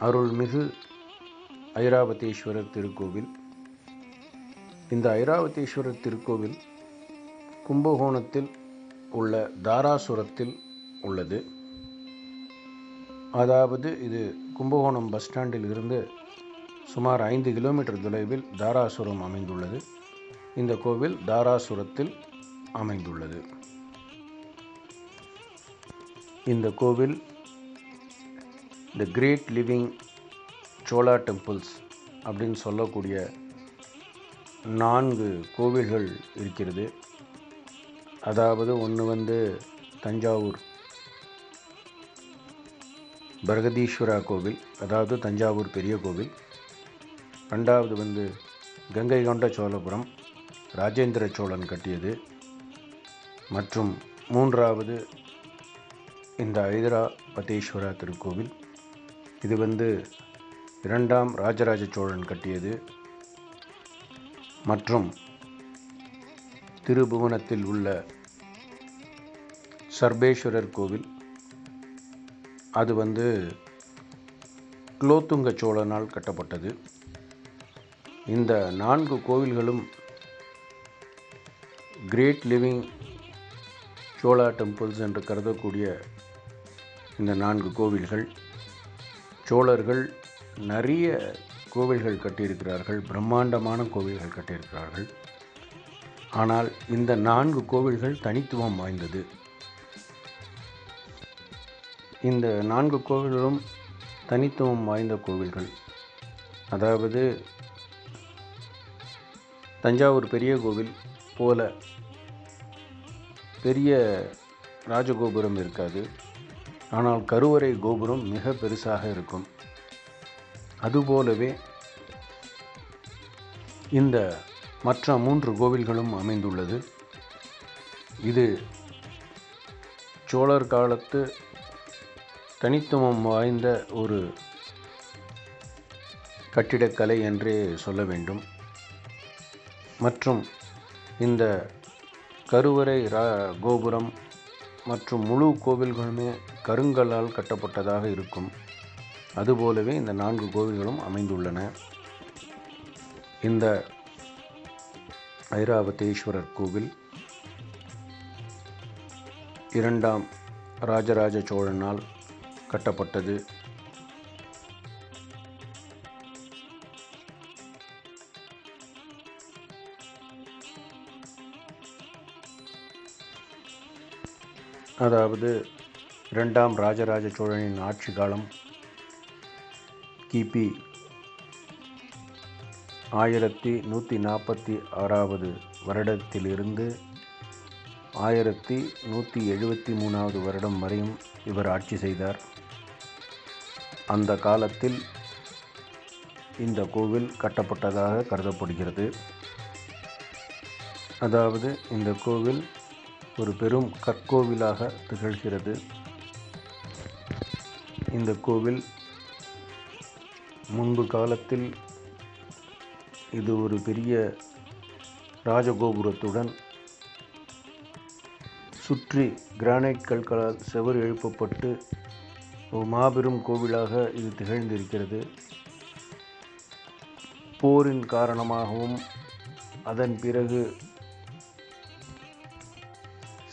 அருள்மிகு ஐராவதீஸ்வரர் திருக்கோவில். இந்த ஐராவதீஸ்வரர் திருக்கோவில் கும்பகோணத்தில் உள்ள தாராசுரத்தில் உள்ளது. அதாவது இது கும்பகோணம் பஸ் ஸ்டாண்டில் இருந்து சுமார் 5 கிலோமீட்டர் தொலைவில் தாராசுரம் அமைந்துள்ளது. இந்த கோவில் தாராசுரத்தில் அமைந்துள்ளது. இந்த கோவில் தி கிரேட் லிவிங் சோழா டெம்பிள்ஸ் அப்படின்னு சொல்லக்கூடிய 4 கோவில்கள் இருக்கிறது. அதாவது ஒன்று தஞ்சாவூர் பிரகதீஸ்வரா கோவில், அதாவது தஞ்சாவூர் பெரிய கோவில். 2வது கங்கை கொண்ட சோழபுரம், ராஜேந்திர சோழன் கட்டியது. மற்றும் 3வது இந்த ஐராவதீஸ்வரா திருக்கோவில். இது 2ஆம் ராஜராஜ சோழன் கட்டியது. மற்றும் திருபுவனத்தில் உள்ள சர்பேஸ்வரர் கோவில், அது குலோத்துங்க சோழனால் கட்டப்பட்டது. இந்த 4 கோவில்களும் கிரேட் லிவிங் சோழா டெம்பிள்ஸ் என்று கருதக்கூடிய இந்த 4 கோவில்கள், சோழர்கள் நிறைய கோவில்கள் கட்டியிருக்கிறார்கள், பிரம்மாண்டமான கோவில்கள் கட்டியிருக்கிறார்கள். ஆனால் இந்த 4 கோவில்கள் தனித்துவம் வாய்ந்தது. இந்த 4 கோவில்களும் தனித்துவம் வாய்ந்த கோவில்கள். அதாவது தஞ்சாவூர் பெரிய கோவில் போல பெரிய ராஜகோபுரம் இருக்காது. ஆனால் கருவறை கோபுரம் மிக பெருசாக இருக்கும். அதுபோலவே இந்த மற்ற 3 கோவில்களும் அமைந்துள்ளது. இது சோழர் காலத்து தனித்துவம் வாய்ந்த ஒரு கட்டிடக்கலை என்றே சொல்ல வேண்டும். மற்றும் இந்த கருவறை கோபுரம் மற்றும் முழு கோவில்களுமே கருங்கல்லால் கட்டப்பட்டதாக இருக்கும். அதுபோலவே இந்த 4 கோவில்களும் அமைந்துள்ளன. இந்த ஐராவதீஸ்வரர் கோவில் 2ஆம் ராஜராஜ சோழனால் கட்டப்பட்டது. அதாவது 2ஆம் ராஜராஜ சோழனின் ஆட்சி காலம் கிபி 1146வது வருடத்திலிருந்து 1173வது வருடம் வரையும் இவர் ஆட்சி செய்தார். அந்த காலத்தில் இந்த கோவில் கட்டப்பட்டதாக கருதப்படுகிறது. அதாவது இந்த கோவில் ஒரு பெரும் கற்கோவிலாக திகழ்கிறது. இந்த கோவில் முன்பு காலத்தில் இது ஒரு பெரிய ராஜகோபுரத்துடன் சுற்றி கிரானைட் கற்களால் செவர் எழுப்பப்பட்டு ஒரு மாபெரும் கோவிலாக இது திகழ்ந்திருக்கிறது. போரின் காரணமாகவும் அதன் பிறகு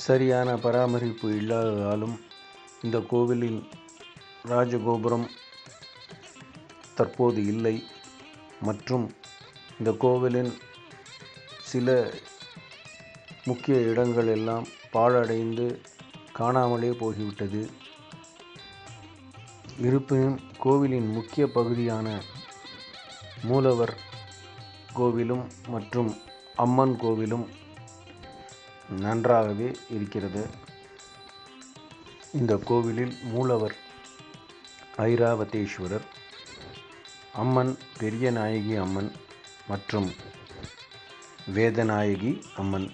சரியான பராமரிப்பு இல்லாததாலும் இந்த கோவிலின் ராஜகோபுரம் தற்போது இல்லை. மற்றும் இந்த கோவிலின் சில முக்கிய இடங்கள் எல்லாம் பாழடைந்து காணாமலே போய்விட்டது. இருப்பினும் கோவிலின் முக்கிய பகுதியான மூலவர் கோவிலும் மற்றும் அம்மன் கோவிலும் நன்றாகவே இருக்கிறது. இந்த கோவிலில் மூலவர் ஐராவதீஸ்வரர், அம்மன் பெரிய நாயகி அம்மன் மற்றும் வேதநாயகி அம்மன்.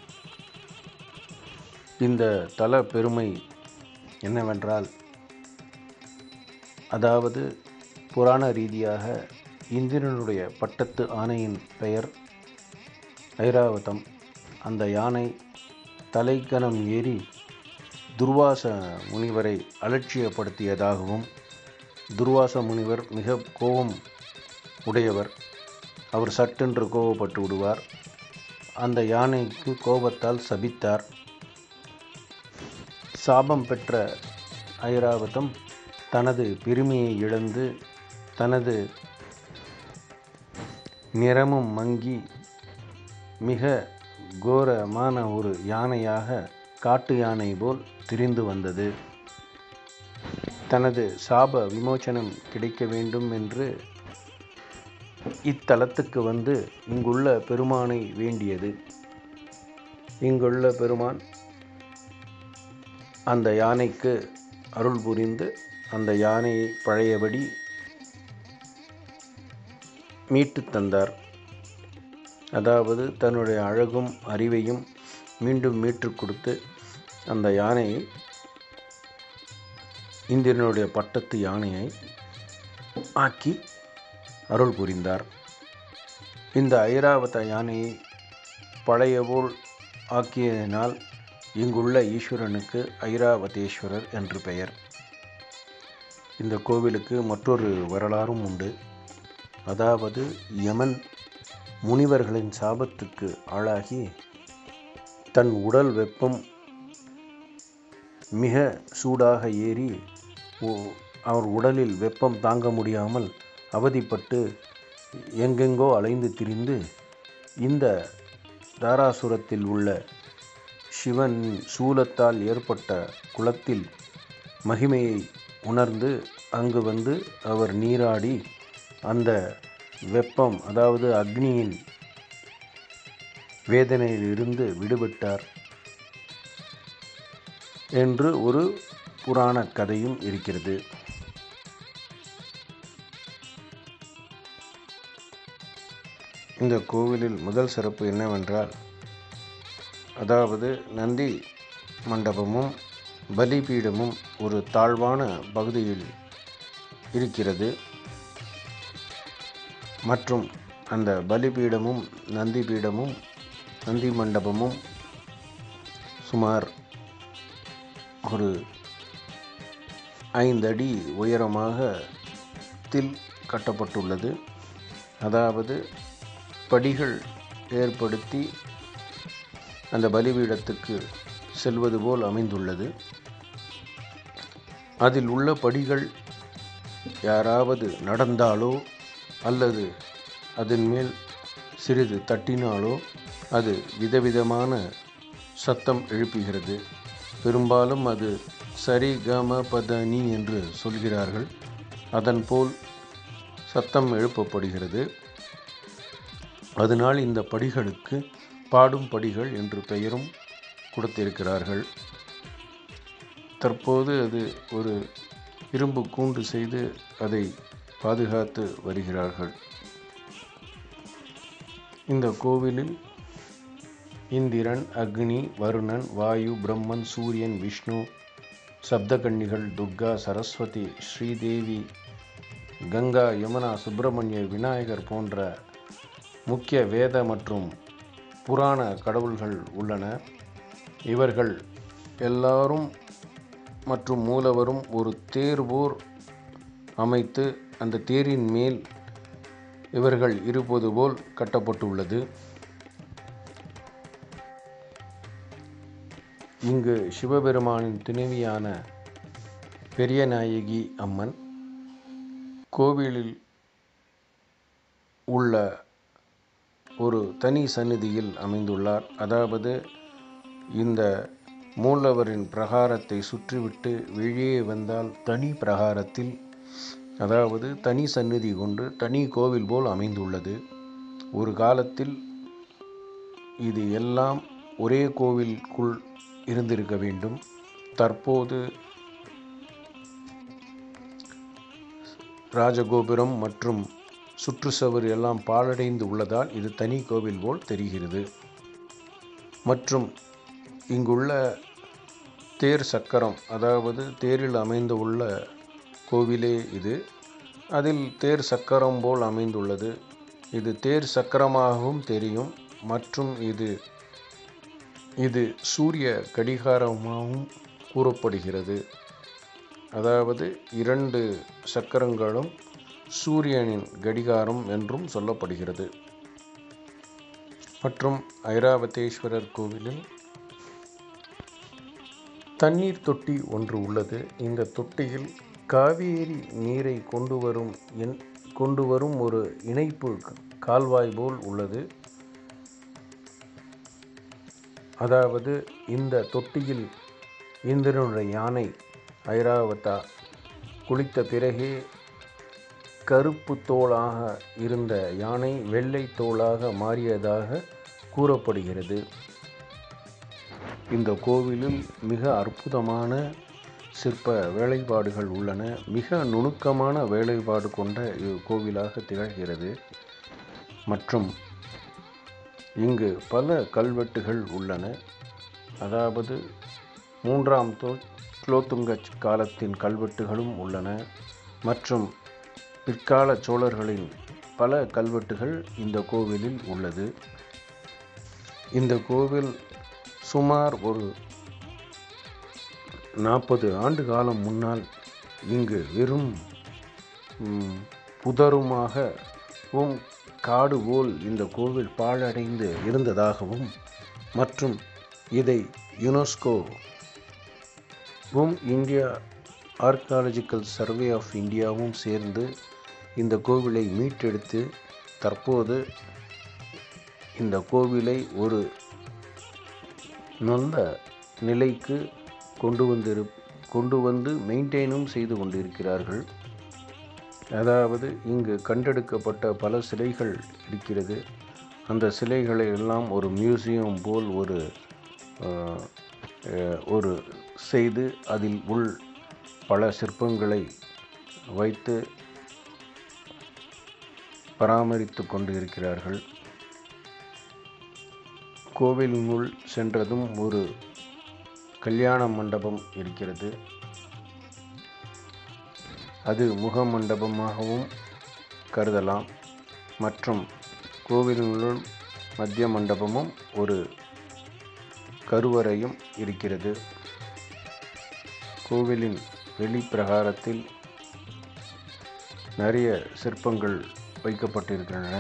இந்த தல பெருமை என்னவென்றால், அதாவது புராண ரீதியாக இந்திரனுடைய பட்டத்து ஆணையின் பெயர் ஐராவதம். அந்த யானை தலைக்கணம் ஏறி துர்வாச முனிவரை அலட்சியப்படுத்தியதாகவும் துர்வாச முனிவர் மிக கோபம் உடையவர். அவர் சட்டென்று கோபப்பட்டு விடுவார். அந்த யானைக்கு கோபத்தால் சபித்தார். சாபம் பெற்ற ஐராவதம் தனது பெருமையை இழந்து தனது நிறமும் மங்கி மிக கோரமான ஒரு யானையாக காட்டு யானை போல் திரிந்து வந்தது. தனது சாப விமோசனம் கிடைக்க வேண்டும் என்று இத்தலத்துக்கு வந்து இங்குள்ள பெருமானை வேண்டியது. இங்குள்ள பெருமான் அந்த யானைக்கு அருள் புரிந்து அந்த யானையை பழையபடி மீட்டு தந்தார். அதாவது தன்னுடைய அழகும் அறிவையும் மீண்டும் மீட்டு கொடுத்து அந்த யானையை, இந்திரனுடைய பட்டத்து யானையை ஆக்கி அருள் புரிந்தார். இந்த ஐராவத யானையை பழையபோல் ஆக்கியதினால் இங்குள்ள ஈஸ்வரனுக்கு ஐராவதேஸ்வரர் என்று பெயர். இந்த கோவிலுக்கு மற்றொரு வரலாறும் உண்டு. அதாவது யமன் முனிவர்களின் சாபத்துக்கு ஆளாகி தன் உடல் வெப்பம் மிக சூடாக ஏறி அவர் உடலில் வெப்பம் தாங்க முடியாமல் அவதிப்பட்டு எங்கெங்கோ அலைந்து திரிந்து இந்த தாராசுரத்தில் உள்ள சிவன் சூலத்தால் ஏற்பட்ட குளத்தில் மகிமையை உணர்ந்து அங்கு வந்து அவர் நீராடி அந்த வெப்பம், அதாவது அக்னியின் வேதனையிலிருந்து விடுபட்டார் என்று ஒரு புராண கதையும் இருக்கிறது. இந்த கோவிலில் முதல் சிறப்பு என்னவென்றால், அதாவது நந்தி மண்டபமும் பலிபீடமும் ஒரு தாழ்வான பகுதியில் இருக்கிறது. மற்றும் அந்த பலிபீடமும் நந்தி மண்டபமும் சுமார் ஒரு 5 அடி உயரமாக கட்டப்பட்டுள்ளது. அதாவது படிகள் ஏற்படுத்தி அந்த பலிபீடத்துக்கு செல்வது போல் அமைந்துள்ளது. அதில் உள்ள படிகள் யாராவது நடந்தாலோ அல்லது அதன் மேல் சிறிது தட்டினாலோ அது விதவிதமான சத்தம் எழுப்புகிறது. பெரும்பாலும் அது சரி கம பதனி என்று சொல்கிறார்கள். அதன் போல் சத்தம் எழுப்பப்படுகிறது. அதனால் இந்த படிகளுக்கு பாடும் படிகள் என்று பெயரும் கொடுத்திருக்கிறார்கள். தற்போது அது ஒரு இரும்பு கூண்டு செய்து அதை பாதுகாத்து வருகிறார்கள். இந்த கோவிலில் இந்திரன், அக்னி, வருணன், வாயு, பிரம்மன், சூரியன், விஷ்ணு, சப்தகன்னிகள், துர்கா, சரஸ்வதி, ஸ்ரீதேவி, கங்கா, யமுனா, சுப்பிரமணியர், விநாயகர் போன்ற முக்கிய வேத மற்றும் புராண கடவுள்கள் உள்ளன. இவர்கள் எல்லாரும் மற்றும் மூலவரும் ஒரு தேர்வோர் அமைத்து அந்த தேரின் மேல் இவர்கள் இருப்பது போல் கட்டப்பட்டுள்ளது. இங்கு சிவபெருமானின் துணைவியான பெரியநாயகி அம்மன் கோவிலில் உள்ள ஒரு தனி சந்நிதியில் அமைந்துள்ளார். அதாவது இந்த மூலவரின் பிரகாரத்தை சுற்றிவிட்டு வெளியே வந்தால் தனி பிரகாரத்தில், அதாவது தனி சந்நிதி கொண்டு தனி கோவில் போல் அமைந்துள்ளது. ஒரு காலத்தில் இது எல்லாம் ஒரே கோவிலுக்குள் இருந்திருக்க வேண்டும். தற்போது ராஜகோபுரம் மற்றும் சுற்றுச்சுவர் எல்லாம் பாழடைந்து உள்ளதால் இது தனி கோவில் போல் தெரிகிறது. மற்றும் இங்குள்ள தேர் சக்கரம், அதாவது தேரில் அமைந்து உள்ள கோவிலே இது. அதில் தேர் சக்கரம் போல் அமைந்துள்ளது. இது தேர் சக்கரமாகவும் தெரியும். மற்றும் இது சூரிய கடிகாரமாகவும் கூறப்படுகிறது. அதாவது 2 சக்கரங்களும் சூரியனின் கடிகாரம் என்றும் சொல்லப்படுகிறது. மற்றும் ஐராவதேஸ்வரர் கோவிலில் தண்ணீர் தொட்டி ஒன்று உள்ளது. இந்த தொட்டியில் காவேரி நீரை கொண்டு வரும் ஒரு இணைப்பு கால்வாய் போல் உள்ளது. அதாவது இந்த தொட்டியில் இந்திரனுடைய யானை ஐராவதா குளித்த பிறகே கருப்பு தோலாக இருந்த யானை வெள்ளை தோலாக மாறியதாக கூறப்படுகிறது. இந்த கோவிலில் மிக அற்புதமான சிற்ப வேலைப்பாடுகள் உள்ளன. மிக நுணுக்கமான வேலைப்பாடு கொண்ட கோவிலாக திகழ்கிறது. மற்றும் இங்கு பல கல்வெட்டுகள் உள்ளன. அதாவது 3ஆம் குலோத்துங்க காலத்தின் கல்வெட்டுகளும் உள்ளன. மற்றும் பிற்கால சோழர்களின் பல கல்வெட்டுகள் இந்த கோவிலில் உள்ளது. இந்த கோவில் சுமார் ஒரு 40 ஆண்டு காலம் முன்னால் இங்கு வெறும் புதருமாகவும் காடு போல் இந்த கோவில் பாழடைந்து இருந்ததாகவும் மற்றும் இதை யுனெஸ்கோவும் இந்தியா ஆர்கியாலஜிக்கல் சர்வே ஆஃப் இந்தியாவும் சேர்ந்து இந்த கோவிலை மீட்டெடுத்து தற்போது இந்த கோவிலை ஒரு நல்ல நிலைக்கு கொண்டு வந்து மெயின்டைனும் செய்து கொண்டிருக்கிறார்கள். அதாவது இங்கு கண்டெடுக்கப்பட்ட பல சிலைகள் இருக்கிறது. அந்த சிலைகளை எல்லாம் ஒரு மியூசியம் போல் ஒரு செய்து அதில் பல சிற்பங்களை வைத்து பராமரித்து கொண்டு இருக்கிறார்கள். கோவிலினுள் சென்றதும் ஒரு கல்யாண மண்டபம் இருக்கிறது. அது முக மண்டபமாகவும் கருதலாம். மற்றும் கோவிலினுள் மத்திய மண்டபமும் ஒரு கருவறையும் இருக்கிறது. கோவிலின் வெளிப்பிரகாரத்தில் நிறைய சிற்பங்கள் வைக்கப்பட்டிருக்கின்றன.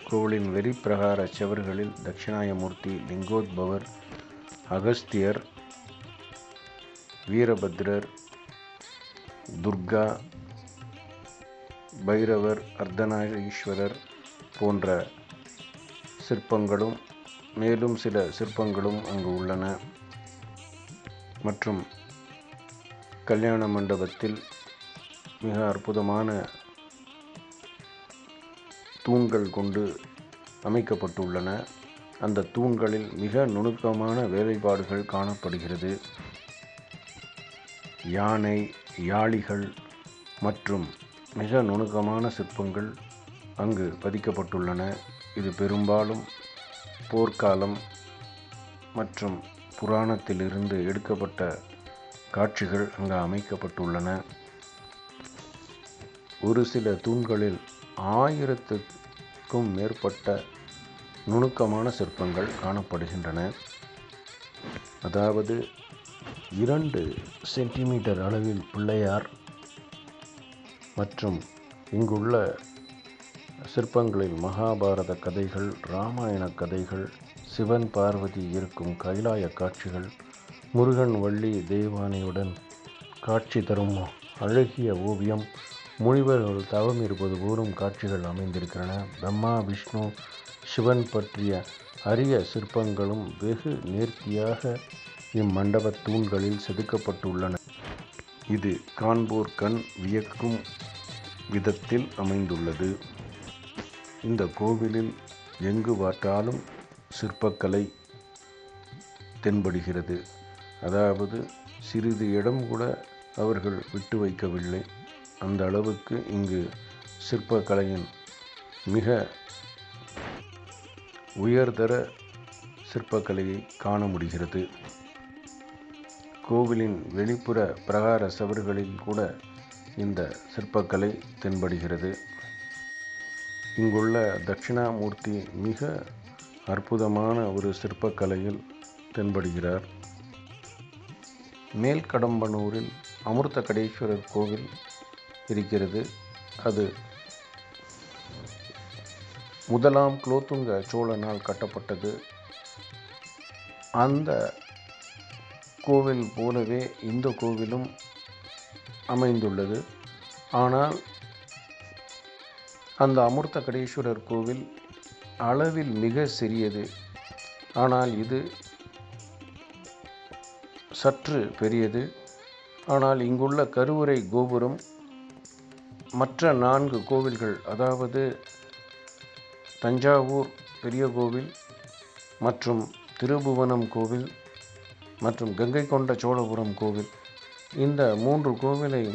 கோவிலின் வெளிப்பிரகார சுவர்களில் தட்சிணாயமூர்த்தி, லிங்கோத்பவர், அகஸ்தியர், வீரபத்ரர், துர்கா, பைரவர், அர்த்தநாரீஸ்வரர் போன்ற சிற்பங்களும் மேலும் சில சிற்பங்களும் அங்கு உள்ளன. மற்றும் கல்யாண மண்டபத்தில் மிக அற்புதமான தூண்கள் கொண்டு அமைக்கப்பட்டுள்ளன. அந்த தூண்களில் மிக நுணுக்கமான வேலைப்பாடுகள் காணப்படுகிறது. யானை, யாளிகள் மற்றும் மிக நுணுக்கமான சிற்பங்கள் அங்கு பதிக்கப்பட்டுள்ளன. இது பெரும்பாலும் போர்க்காலம் மற்றும் புராணத்திலிருந்து எடுக்கப்பட்ட காட்சிகள் அங்கு அமைக்கப்பட்டுள்ளன. ஒரு சில தூண்களில் 1000க்கும் மேற்பட்ட நுணுக்கமான சிற்பங்கள் காணப்படுகின்றன. அதாவது 2 சென்டிமீட்டர் அளவில் பிள்ளையார் மற்றும் இங்குள்ள சிற்பங்களில் மகாபாரத கதைகள், இராமாயண கதைகள், சிவன் பார்வதி இருக்கும் கைலாய காட்சிகள், முருகன் வள்ளி தெய்வானையுடன் காட்சி தரும் அழகிய ஓவியம், முனிவர்கள் தவம் இருப்பது போலும் காட்சிகள் அமைந்திருக்கின்றன. பிரம்மா, விஷ்ணு, சிவன் பற்றிய அரிய சிற்பங்களும் வெகு நேர்த்தியாக இம்மண்டப தூண்களில் செதுக்கப்பட்டுள்ளன. இது காண்போர் கண் வியக்கும் விதத்தில் அமைந்துள்ளது. இந்த கோவிலில் எங்கு பார்த்தாலும் சிற்பக்கலை தென்படுகிறது. அதாவது சிறிது இடம் கூட அவர்கள் விட்டு வைக்கவில்லை. அந்த அளவுக்கு இங்கு சிற்பக்கலையின் மிக உயர்தர சிற்பக்கலையை காண முடிகிறது. கோவிலின் வெளிப்புற பிரகார சுவர்களில் கூட இந்த சிற்பக்கலை தென்படுகிறது. இங்குள்ள தட்சிணாமூர்த்தி மிக அற்புதமான ஒரு சிற்பக்கலையில் தென்படுகிறார். மேல்கடம்பனூரில் அமிர்தகடேஸ்வரர் கோவில் இருக்கிறது. அது முதலாம் குலோத்துங்க சோழனால் கட்டப்பட்டது. அந்த கோவில் போலவே இந்த கோவிலும் அமைந்துள்ளது. ஆனால் அந்த அமிர்தகடேஸ்வரர் கோவில் அளவில் மிக சிறியது. ஆனால் இது சற்று பெரியது. ஆனால் இங்குள்ள கருவறை கோபுரம் மற்ற 4 கோவில்கள், அதாவது தஞ்சாவூர் பெரிய கோவில் மற்றும் திருபுவனம் கோவில் மற்றும் கங்கை கொண்ட சோழபுரம் கோவில், இந்த 3 கோவிலுக்கு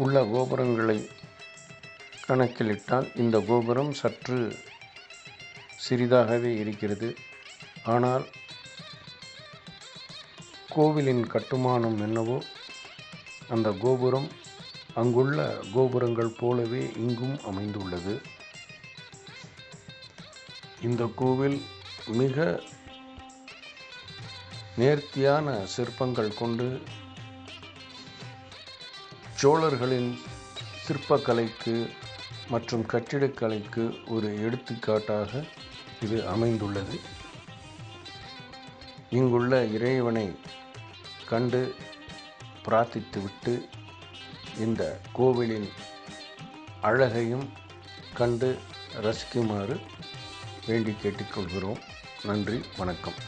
உள்ள கோபுரங்களை கணக்கிலிட்டால் இந்த கோபுரம் சற்று சிறிதாகவே இருக்கிறது. ஆனால் கோவிலின் கட்டுமானம் என்னவோ அந்த கோபுரம் அங்குள்ள கோபுரங்கள் போலவே இங்கும் அமைந்துள்ளது. இந்த கோவில் மிக நேர்த்தியான சிற்பங்கள் கொண்டு சோழர்களின் சிற்பக்கலைக்கு மற்றும் கட்டிடக்கலைக்கு ஒரு எடுத்துக்காட்டாக இது அமைந்துள்ளது. இங்குள்ள இறைவனை கண்டு பிரார்த்தித்துவிட்டு இந்த கோவிலின் அழகையும் கண்டு ரசிக்குமாறு வேண்டி கேட்டுக்கொள்கிறோம். நன்றி, வணக்கம்.